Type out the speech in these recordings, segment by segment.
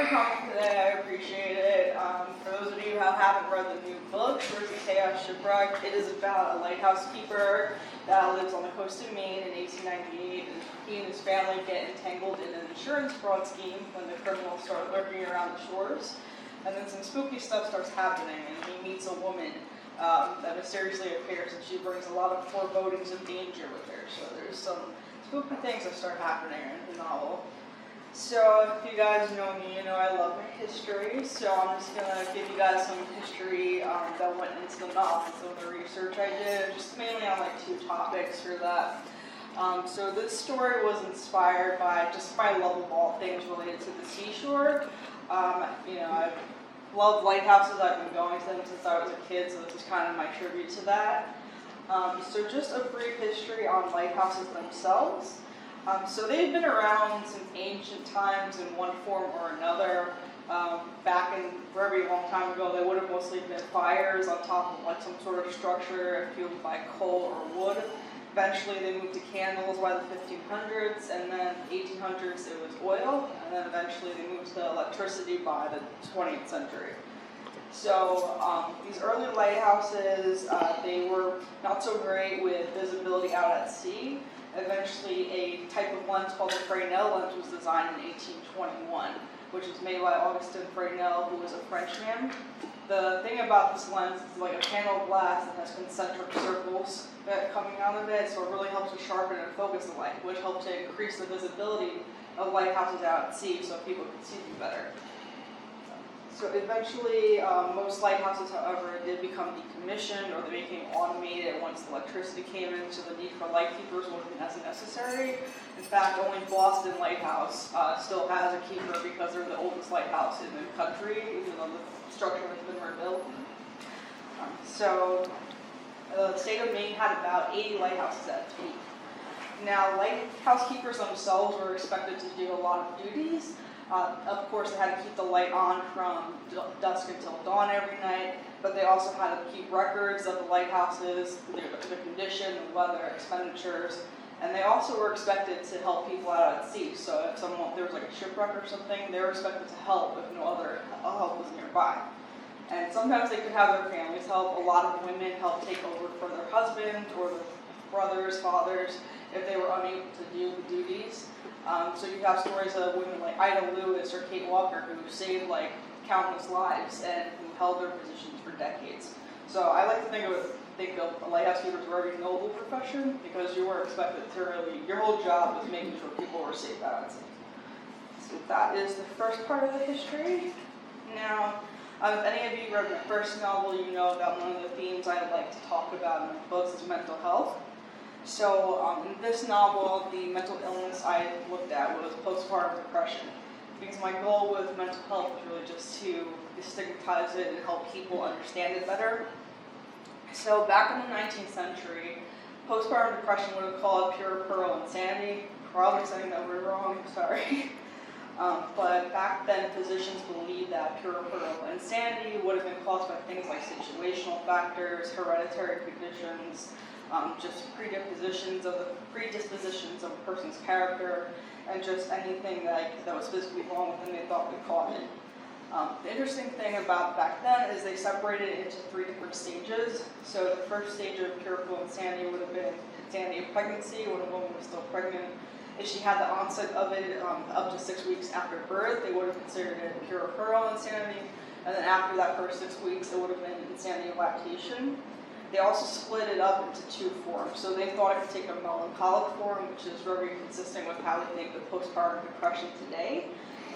For coming today, I appreciate it. For those of you who haven't read the new book, Shipwrecked, it is about a lighthouse keeper that lives on the coast of Maine in 1898, and he and his family get entangled in an insurance fraud scheme when the criminals start lurking around the shores. And then some spooky stuff starts happening, and he meets a woman that mysteriously appears, and she brings a lot of forebodings of danger with her. So there's some spooky things that start happening in the novel. So if you guys know me, you know I love my history, so I'm just going to give you guys some history that went into the novel, some of the research I did, just mainly on like two topics for that. So this story was inspired by just my love of all things related to the seashore. I love lighthouses. I've been going to them since I was a kid, so this is kind of my tribute to that. So just a brief history on lighthouses themselves. So they've been around since ancient times in one form or another. Back in a very long time ago, they would have mostly been fires on top of like some sort of structure fueled by coal or wood. Eventually they moved to candles by the 1500s, and then 1800s it was oil, and then eventually they moved to electricity by the 20th century. So these early lighthouses, they were not so great with visibility out at sea. Eventually a type of lens called the Fresnel lens was designed in 1821, which was made by Augustin Fresnel, who was a Frenchman. The thing about this lens is like a panel of glass that has concentric circles coming out of it, so it really helps to sharpen and focus the light, which helps to increase the visibility of lighthouses out at sea so people can see them better. So eventually, most lighthouses, however, did become decommissioned or they became automated once the electricity came in, so the need for light keepers wasn't as necessary. In fact, only Boston Lighthouse still has a keeper because they're the oldest lighthouse in the country, even though the structure has been rebuilt. So the state of Maine had about 80 lighthouses at its peak. Now, lighthouse keepers themselves were expected to do a lot of duties. Of course, they had to keep the light on from dusk until dawn every night, but they also had to keep records of the lighthouses, the condition, the weather, expenditures, and they also were expected to help people out at sea. So if there was like a shipwreck or something, they were expected to help if no other help was nearby. And sometimes they could have their families help. A lot of women helped take over for their husbands or their brothers, fathers, if they were unable to do the duties. So you have stories of women like Ida Lewis or Kate Walker who saved like countless lives and who held their positions for decades. So I like to think of a lighthouse keeper as a very noble profession because you were expected to your whole job was making sure people were safe out at sea. So that is the first part of the history. Now, if any of you read my first novel, you know that one of the themes I like to talk about in my books is mental health. So in this novel, the mental illness I looked at was postpartum depression, because my goal with mental health was really just to destigmatize it and help people understand it better. So back in the 19th century, postpartum depression would have called puerperal insanity. Probably saying that word wrong, sorry. But back then, physicians believed that puerperal insanity would have been caused by things like situational factors, hereditary conditions, just predispositions of a person's character, and just anything that was physically wrong with them they thought would cause it. The interesting thing about back then is they separated it into 3 different stages. So the first stage of puerperal insanity would have been insanity of pregnancy, when a woman was still pregnant. If she had the onset of it up to 6 weeks after birth, they would have considered it puerperal insanity. And then after that first 6 weeks, it would have been insanity of lactation. They also split it up into 2 forms. So they thought it could take a melancholic form, which is very consistent with how we think of postpartum depression today.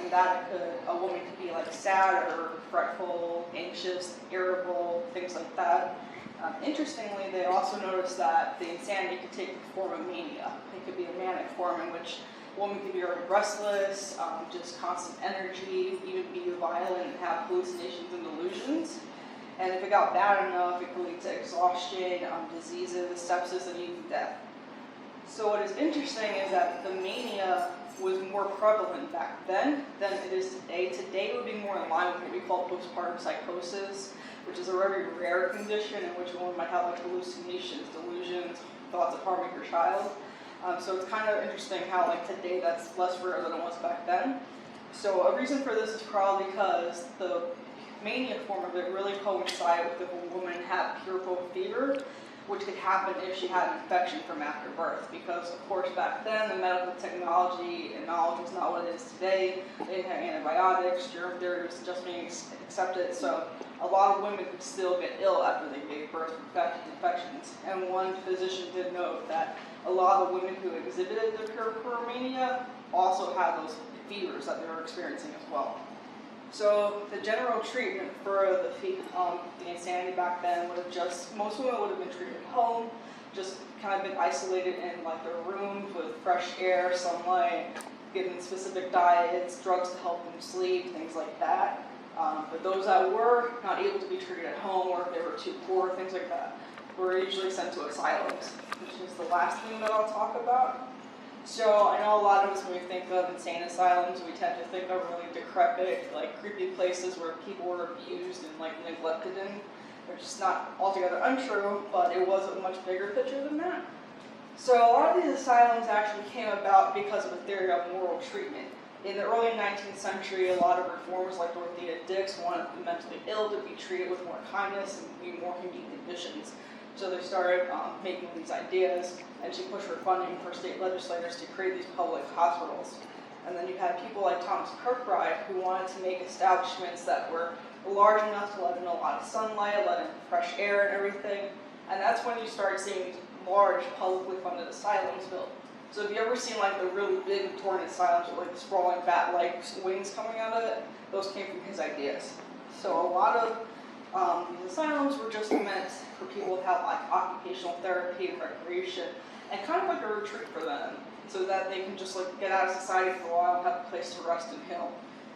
And that a woman could be like sad or fretful, anxious, irritable, things like that. Interestingly, they also noticed that the insanity could take the form of mania. It could be a manic form in which a woman could be very restless, just constant energy, even be violent and have hallucinations and delusions. And if it got bad enough, it could lead to exhaustion, diseases, sepsis, and even death. So what is interesting is that the mania was more prevalent back then than it is today. Today it would be more in line with what we call postpartum psychosis, which is a very rare condition in which a woman might have like hallucinations, delusions, thoughts of harming her child. So it's kind of interesting how like today that's less rare than it was back then. So a reason for this is probably because the mania form of it really coincided with if a woman had puerperal fever, which could happen if she had an infection from after birth. Because of course back then the medical technology and knowledge was not what it is today. They didn't have antibiotics, germ theory was just being accepted, so a lot of women could still get ill after they gave birth from infections. And one physician did note that a lot of women who exhibited the puerperal mania also had those fevers that they were experiencing as well. So the general treatment for the insanity back then would have most women would have been treated at home, just kind of been isolated in like their rooms with fresh air, sunlight, given specific diets, drugs to help them sleep, things like that. But those that were not able to be treated at home, or if they were too poor, things like that, were usually sent to asylums, which is the last thing that I'll talk about. So I know a lot of us, when we think of insane asylums, we tend to think of really decrepit, like creepy places where people were abused and like neglected in, which is not altogether untrue, but it was a much bigger picture than that. So a lot of these asylums actually came about because of a theory of moral treatment. In the early 19th century, a lot of reformers like Dorothea Dix wanted the mentally ill to be treated with more kindness and be more humane conditions. So they started making these ideas, and she pushed for funding for state legislators to create these public hospitals. And then you had people like Thomas Kirkbride who wanted to make establishments that were large enough to let in a lot of sunlight, let in fresh air and everything. And that's when you start seeing these large publicly funded asylums built. So if you ever seen like the really big Victorian asylums with like the sprawling bat-like wings coming out of it, those came from his ideas. So a lot of these asylums were just meant for people to have like occupational therapy and recreation, and kind of like a retreat for them, so that they can just like get out of society for a while and have a place to rest and heal.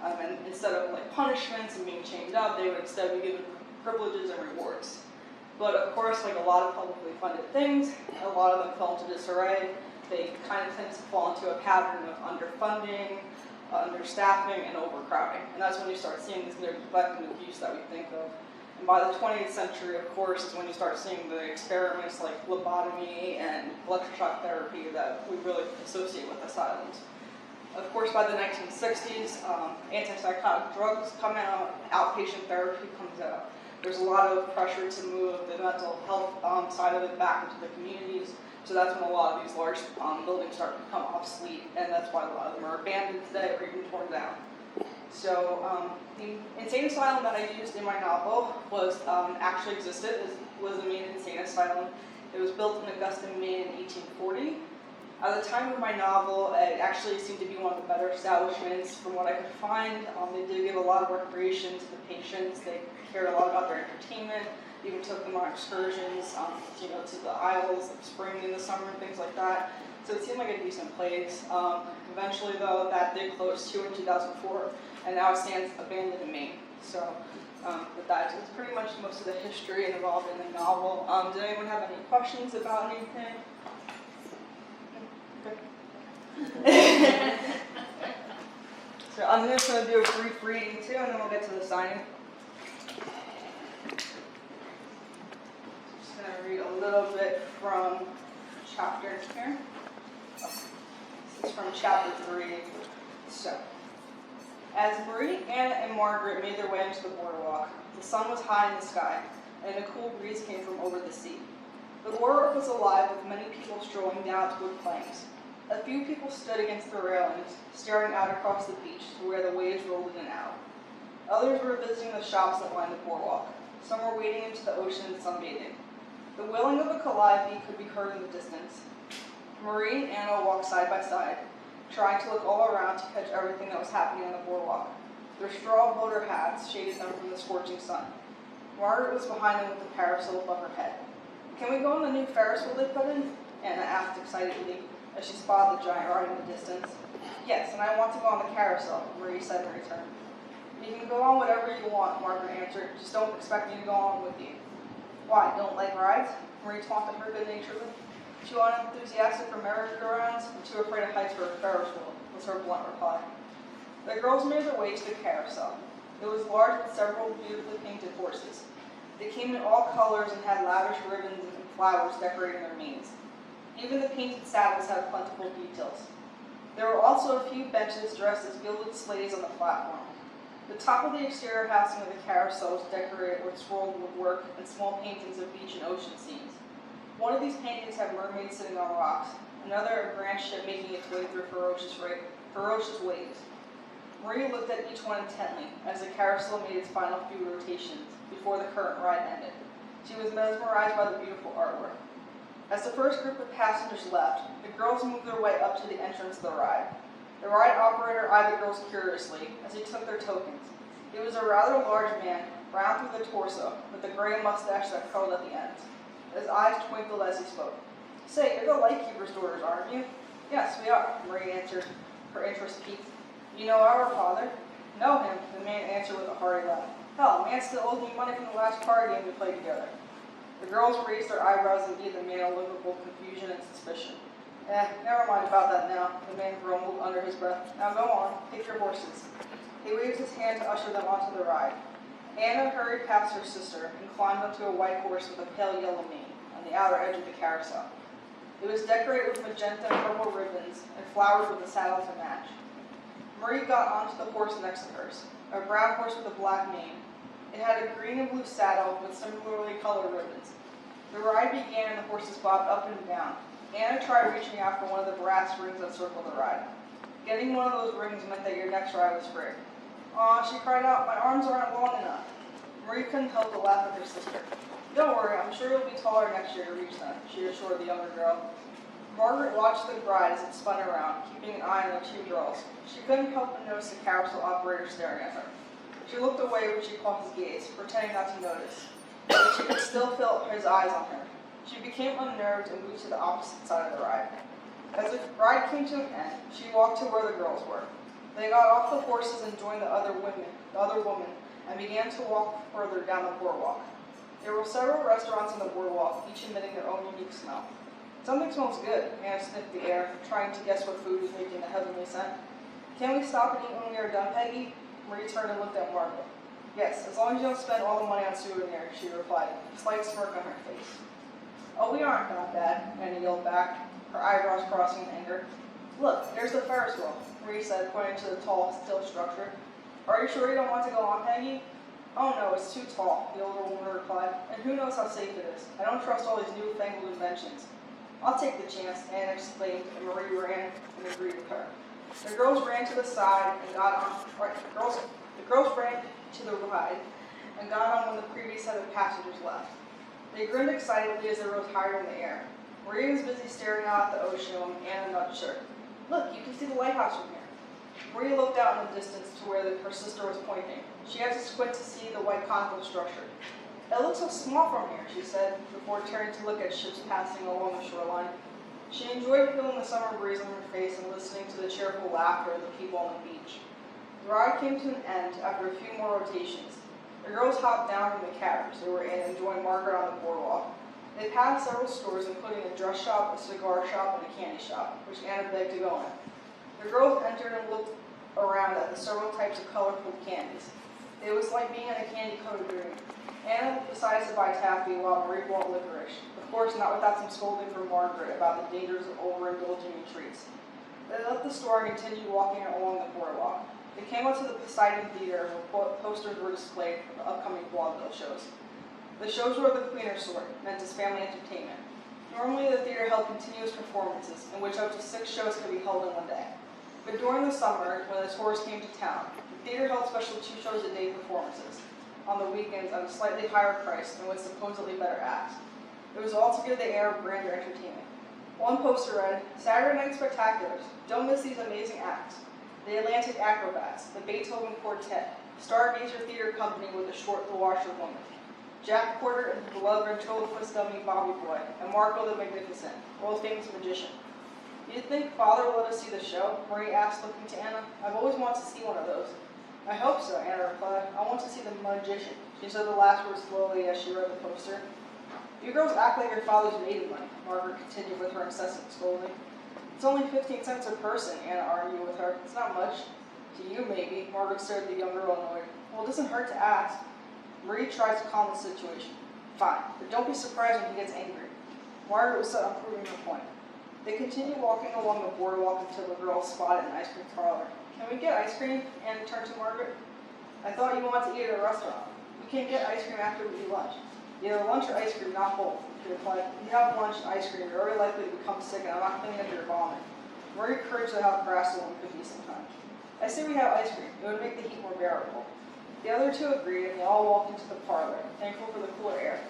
And instead of like punishments and being chained up, they would instead be given privileges and rewards. But of course, like a lot of publicly funded things, a lot of them fell into disarray. They kind of tend to fall into a pattern of underfunding, understaffing, and overcrowding. And that's when you start seeing this neglect and abuse that we think of. And by the 20th century, of course, is when you start seeing the experiments like lobotomy and electroshock therapy that we really associate with asylums. Of course, by the 1960s, antipsychotic drugs come out, outpatient therapy comes out. There's a lot of pressure to move the mental health side of it back into the communities. So that's when a lot of these large buildings start to become obsolete, and that's why a lot of them are abandoned today or even torn down. So the insane asylum that I used in my novel was actually existed. It was a main insane asylum. It was built in Augusta, Maine in 1840. At the time of my novel, it actually seemed to be one of the better establishments from what I could find. They did give a lot of recreation to the patients. They cared a lot about their entertainment. Even took them on excursions, to the Isles of Spring in the summer and things like that. So it seemed like a decent place. Eventually, though, that did close too in 2004, and now it stands abandoned in Maine. So with that, it's pretty much most of the history involved in the novel. Did anyone have any questions about anything? Okay. So I'm just going to do a brief reading too, and then we'll get to the signing. Read a little bit from chapter here. This is from chapter 3. So, as Marie, Anna, and Margaret made their way into the boardwalk, the sun was high in the sky, and a cool breeze came from over the sea. The boardwalk was alive with many people strolling down to wood planks. A few people stood against the railings, staring out across the beach to where the waves rolled in and out. Others were visiting the shops that lined the boardwalk. Some were wading into the ocean and sunbathing. The wailing of a calliope could be heard in the distance. Marie and Anna walked side by side, trying to look all around to catch everything that was happening on the boardwalk. Their straw boater hats shaded them from the scorching sun. Margaret was behind them with the parasol above her head. "Can we go on the new Ferris wheel they put in?" Anna asked excitedly, as she spotted the giant ride in the distance. "Yes, and I want to go on the carousel," Marie said in return. "You can go on whatever you want," Margaret answered. "Just don't expect me to go on with you." "Why, don't like rides?" Marie taunted her good-naturedly. "Too unenthusiastic for merry-go-rounds and too afraid of heights for a Ferris wheel," was her blunt reply. The girls made their way to the carousel. It was large with several beautifully painted horses. They came in all colors and had lavish ribbons and flowers decorating their manes. Even the painted saddles had plentiful details. There were also a few benches dressed as gilded sleighs on the platform. The top of the exterior housing of the carousel was decorated with scrolled woodwork and small paintings of beach and ocean scenes. One of these paintings had mermaids sitting on rocks, another a grand ship making its way through ferocious waves. Marie looked at each one intently as the carousel made its final few rotations before the current ride ended. She was mesmerized by the beautiful artwork. As the first group of passengers left, the girls moved their way up to the entrance of the ride. The ride operator eyed the girls curiously as he took their tokens. He was a rather large man, brown through the torso, with a gray mustache that curled at the ends. His eyes twinkled as he spoke. "Say, you're the lightkeeper's daughters, aren't you?" "Yes, we are," Marie answered, her interest piqued. "You know our father?" "Know him," the man answered with a hearty laugh. "Hell, man still owes me money from the last card game we played together." The girls raised their eyebrows and gave the man a look of both confusion and suspicion. Never mind about that now," the man grumbled under his breath. "Now go on, take your horses." He waved his hand to usher them onto the ride. Anna hurried past her sister and climbed onto a white horse with a pale yellow mane on the outer edge of the carousel. It was decorated with magenta and purple ribbons and flowers with a saddle to match. Marie got onto the horse next to hers, a brown horse with a black mane. It had a green and blue saddle with similarly colored ribbons. The ride began and the horses bobbed up and down. Anna tried reaching out for one of the brass rings that circled the ride. Getting one of those rings meant that your next ride was free. "Aw," she cried out, "my arms aren't long enough." Marie couldn't help but laugh at her sister. "Don't worry, I'm sure you'll be taller next year to reach them," she assured the younger girl. Margaret watched the ride as it spun around, keeping an eye on the two girls. She couldn't help but notice the carousel operator staring at her. She looked away when she caught his gaze, pretending not to notice, but she could still feel his eyes on her. She became unnerved and moved to the opposite side of the ride. As the ride came to an end, she walked to where the girls were. They got off the horses and joined the other woman, and began to walk further down the boardwalk. There were several restaurants on the boardwalk, each emitting their own unique smell. "Something smells good," Anna sniffed the air, trying to guess what food was making the heavenly scent. "Can we stop and eat when we are done, Peggy?" Marie turned and looked at Margaret. "Yes, as long as you don't spend all the money on souvenirs," she replied, a slight smirk on her face. "Oh, we aren't that bad," Anna yelled back, her eyebrows crossing in anger. "Look, there's the Ferris wheel," Marie said, pointing to the tall steel structure. "Are you sure you don't want to go on, Peggy?" "Oh no, it's too tall," the older woman replied, "and who knows how safe it is. I don't trust all these newfangled inventions." "I'll take the chance," Anna exclaimed, and Marie ran and agreed with her. The girls ran to the side and got on. The girls ran to the ride and got on when the previous set of passengers left. They grinned excitedly as they rose higher in the air. Marie was busy staring out at the ocean when Anna nudged her. "Look, you can see the lighthouse from here." Marie looked out in the distance to where her sister was pointing. She had to squint to see the white conical structure. "It looks so small from here," she said, before turning to look at ships passing along the shoreline. She enjoyed feeling the summer breeze on her face and listening to the cheerful laughter of the people on the beach. The ride came to an end after a few more rotations. The girls hopped down from the carriage they were in and joined Margaret on the boardwalk. They passed several stores, including a dress shop, a cigar shop, and a candy shop, which Anna begged to go in. The girls entered and looked around at the several types of colorful candies. It was like being in a candy-coated dream. Anna decided to buy taffy while Marie bought licorice, of course not without some scolding from Margaret about the dangers of overindulging in treats. They left the store and continued walking along the boardwalk. They came up to the Poseidon Theater where posters were displayed for the upcoming vaudeville shows. The shows were of the cleaner sort, meant as family entertainment. Normally the theater held continuous performances, in which up to 6 shows could be held in one day. But during the summer, when the tourists came to town, the theater held special 2 shows a day performances on the weekends at a slightly higher price and with supposedly better acts. It was all to give the air of grander entertainment. One poster read, "Saturday Night Spectaculars. Don't miss these amazing acts. The Atlantic Acrobats, the Beethoven Quartet, Stargazer Theater Company with the Short the Washerwoman, Jack Porter and the beloved ventriloquist dummy Bobby Boy, and Marco the Magnificent, world famous magician." "Do you think Father will let us see the show?" Marie asked, looking to Anna. "I've always wanted to see one of those." "I hope so," Anna replied. "I want to see the magician." She said the last word slowly as she read the poster. "You girls act like your father's made of money," Margaret continued with her incessant scolding. "It's only 15 cents a person," Anna argued with her. "It's not much." "To you, maybe," Margaret stared at the young girl annoyed. "Well, it doesn't hurt to ask." Marie tried to calm the situation. "Fine, but don't be surprised when he gets angry." Margaret was set on proving her point. They continued walking along the boardwalk until the girls spotted an ice cream parlor. Can we get ice cream? Anne turned to Margaret. I thought you wanted to eat at a restaurant. We can't get ice cream after we eat lunch. Either lunch or ice cream, not both. She replied, if you have lunch and ice cream, you're very likely to become sick, and I'm not cleaning up your vomit. Marie encouraged how crass the woman could be sometimes. I say we have ice cream. It would make the heat more bearable. The other two agreed, and they all walked into the parlor, thankful for the cooler air.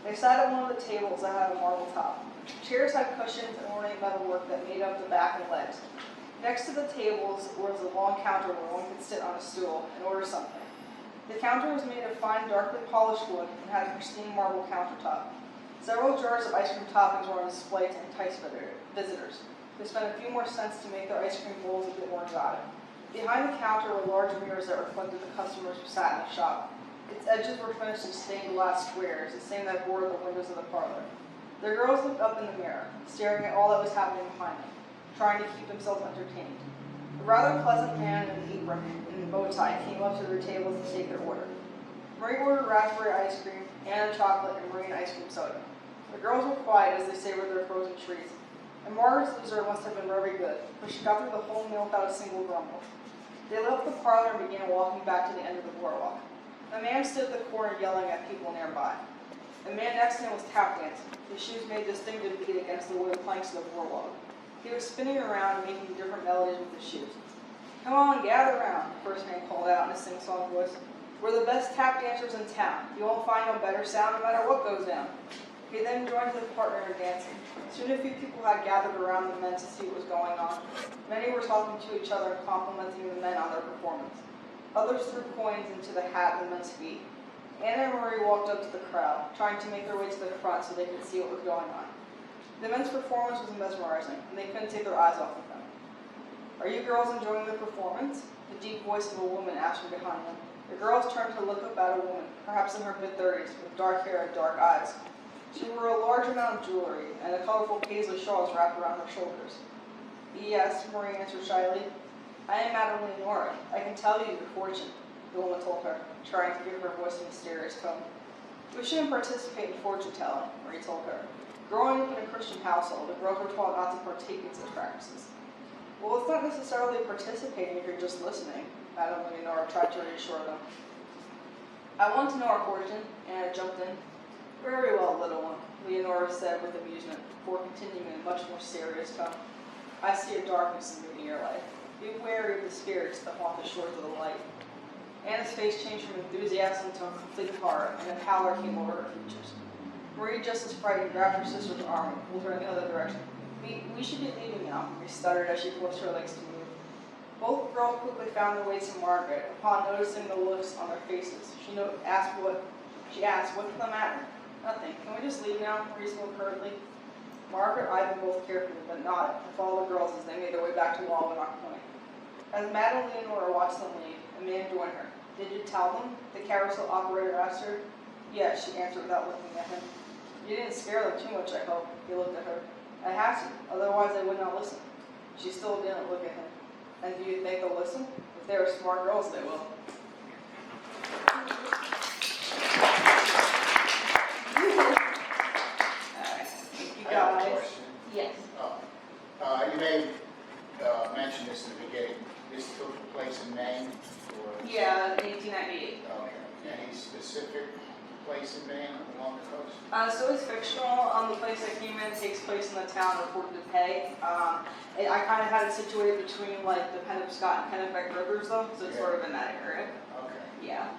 They sat at one of the tables that had a marble top. Chairs had cushions and ornate metalwork that made up the back and legs. Next to the tables was a long counter where one could sit on a stool and order something. The counter was made of fine, darkly polished wood and had a pristine marble countertop. Several jars of ice cream toppings were on display to entice visitors. They spent a few more cents to make their ice cream bowls a bit more exotic. Behind the counter were large mirrors that reflected the customers who sat in the shop. Its edges were finished in stained glass squares, the same that bordered the windows of the parlor. The girls looked up in the mirror, staring at all that was happening behind them, trying to keep themselves entertained. A rather pleasant man in an apron and a bow tie came up to their tables to take their order. Marie ordered raspberry ice cream, Anna chocolate, and Marie an ice cream soda. The girls were quiet as they savored their frozen treats, and Margaret's dessert must have been very good, but she got through the whole meal without a single grumble. They left the parlor and began walking back to the end of the boardwalk. A man stood at the corner yelling at people nearby. The man next to him was tap dancing. His shoes made distinctive beat against the wood planks of the boardwalk. He was spinning around, making different melodies with his shoes. Come on, gather around, the first man called out in a sing-song voice. We're the best tap dancers in town. You won't find no better sound no matter what goes down. He then joined his partner in dancing. Soon a few people had gathered around the men to see what was going on. Many were talking to each other and complimenting the men on their performance. Others threw coins into the hat of the men's feet. Anna and Marie walked up to the crowd, trying to make their way to the front so they could see what was going on. The men's performance was mesmerizing, and they couldn't take their eyes off of them. Are you girls enjoying the performance? The deep voice of a woman asked from behind them. The girls turned to look up at a woman, perhaps in her mid-30s, with dark hair and dark eyes. She wore a large amount of jewelry, and a colorful paisley shawl was wrapped around her shoulders. Yes, Marie answered shyly. I am Madame Leonora. I can tell you your fortune, the woman told her, trying to give her voice a mysterious tone. We shouldn't participate in fortune-telling, Marie told her. Growing up in a Christian household, the girls were taught not to partake in such practices. Well, it's not necessarily participating if you're just listening, Madame Leonora tried to reassure them. I want to know our fortune, Anna jumped in. Very well, little one, Leonora said with amusement, before continuing in a much more serious tone. I see a darkness in your life. Be wary of the spirits that haunt the shores of the light. Anna's face changed from enthusiasm to a complete horror, and a pallor came over her features. Marie, just as frightened, grabbed her sister's arm and pulled her in the other direction. We should be leaving now, Marie stuttered as she forced her legs to move. Both girls quickly found their way to Margaret. Upon noticing the looks on their faces, she asked, what's the matter? Nothing. Can we just leave now? Marie spoke hurriedly. Margaret eyed them both carefully, but nodded, and followed the girls as they made their way back to Wallenrock Point. As Madame Leonora watched them leave, a man joined her. Did you tell them? The carousel operator asked her. Yes, she answered without looking at him. You didn't scare them too much, I hope. He looked at her. I had to, otherwise they would not listen. She still didn't look at him. And do you think they'll listen? If they are smart girls, they will. I have a question. Yes. You may mention this in the beginning. This took place in Maine? Or... Yeah, 1898. Okay. Any specific place in Maine along the coast? So it's fictional. The place I came in takes place in the town of Port de Paix. I kind of had it situated between like the Penobscot and Kennebec rivers, though, so it's sort of in that area. Okay. Yeah.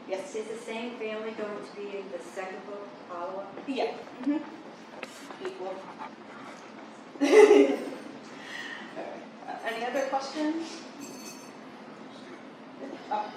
Yes. Is the same family going to be in the second book, follow-up? Yeah. Equal. Okay. Any other questions? Oh.